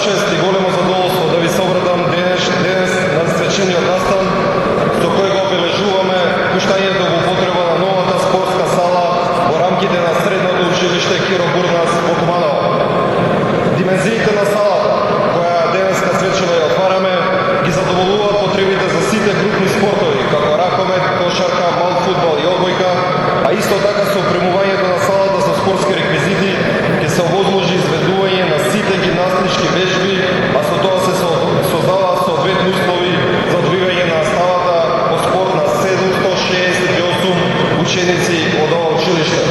чест и големо задоволство да ви собрадам денес на свечениот настан со кој го обележуваме пуштањето во употреба на новата спортска сала во рамките на средното училиште Киро Бурнас во Куманово. Димензиите на салата, која денеска свечено ја отвараме, ги задоволуваат потребите за сите групни спортови, како ракомет, кошарка, мал фудбал и одбојка, а исто така со опремувањето на салата со спортски реквизити ќе се овозможи изведување на сите гимнастички вежби, а со тоа се создаваат соодветни услови за одвивање на наставата по спорт на 768 ученици од ова училиште.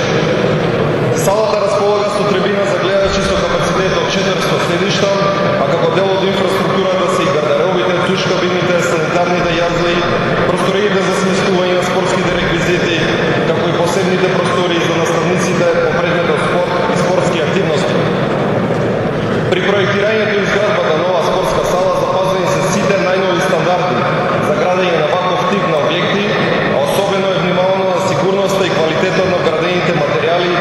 Салата располага со трибина за гледачи со капацитет од 400 седишта, а како дел од инфраструктурата се и гардеробите, туш-кабините, санитарните јазли, просторите за сместување на спортските реквизити, како и посебните простори за наставниците по предметот спорт и спортски активности. При проектирањето и изградбата на нова спортска сала запазени се сите најнови стандарди за градење на ваков тип на објекти, а особено е внимавано на сигурноста и квалитетот на градените материјали,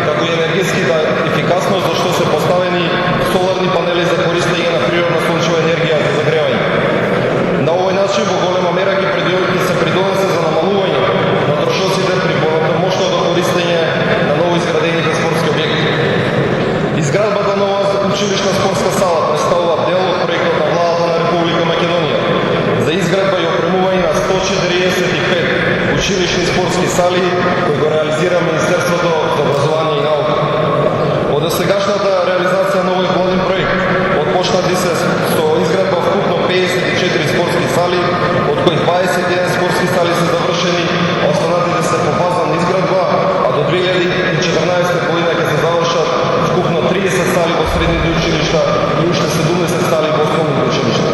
како и енергетската ефикасност, зашто се поставени соларни панели за користење на природна сончева енергија за загревање. На овој начин во голема мера ќе се придонесе за намалување на трошоците при понатамошното користење на новоизградените спортски објекти. Изградбата на нова училишна спортска сала представува дел од проектот на владата на Република Македонија за изградба и опремување на 145 училишни спортски сали кои го реализира Министерството за образование и наука. Од досегашната реализација на овој владин проект отпочнати се со изградба вкупно 54 спортски сали, од кои 21 спортски сали се завршени, а останатите се по фаза на изградба, а до 2014 година ќе се завршат вкупно 30 сали во средните училишта и уште 70 сали во основните училишта.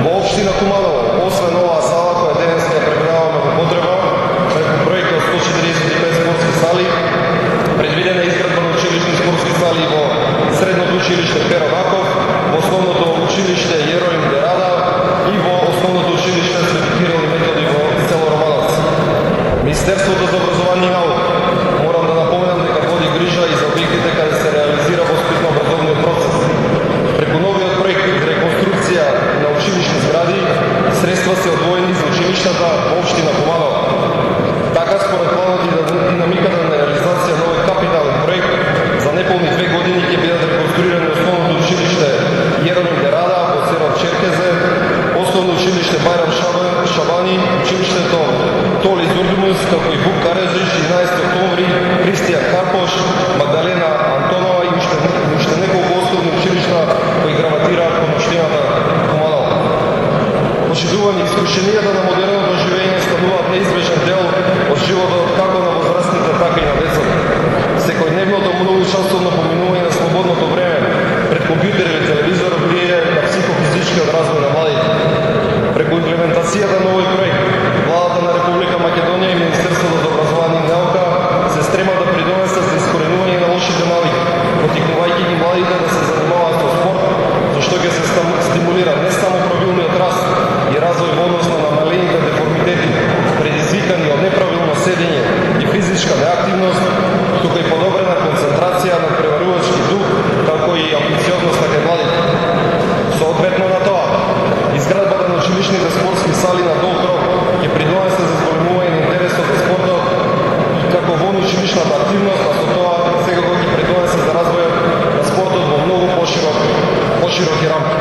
Во општина Куманово, освен оваа сала која денес ја пребраваме во потреба, преку проектот 145 спортски сали, предвидена е изградба на училишни спортски сали во средното училиште Перо Ваков, во основното училиште Јероим Дерада и во основното училиште Свети Кирил и Методи во село Романовец. Министерството за образование и наука, морам да напоменам дека води грижа и за објектите каде се реализира воспитно образовниот процес. Преку новиот проект за реконструкција на училишни згради, средства се одвоени за училиштата во општина Куманово. Така, според планот и динамиката на реализација на овој капитален проект, за неполни 2 години ќе бидат реконструирани основното училиште Јероним Дерада во село Черкезе, основно училиште Бајрам Шабани, училиштето Толи Зурдумус, како и Вук Кареджич, 11 октомври, Кристијан Карпош, Магдалена Антонова и уште неколку основни училишта кои граватираат кон општината Куманово. Почитувани, искушенијата на модерното живење стануваат неизбежен дел од животот како на возрастните, така и на децата. Секојдневното многочасовно поминување на слободното време пред компјутер или телевизор влијае на психофизичкиот развој на младите. Преку имплементацијата на овој проект, владата на Република Македонија и Министерството за образование и наука се стремат да придонесат за искоренување на лошите навики, поттикнувајќи ги младите да се занимаваат со спорт, зашто ќе се стимулира не само правилниот раст и развој во однос на намалените деформитети, предизвикани од неправилно седење и физичка неактивност, туку и подобрена концентрација на преварувачки дух, како и амбициозноста кај младите. Соодветно на тоа, изградбата на училишните спортски сали на долг рок ќе придонесе за зголемување на интересот за спортот како во училишната активност, а со тоа секако ќе придонесе за развојот на спортот во многу пошироки рамки.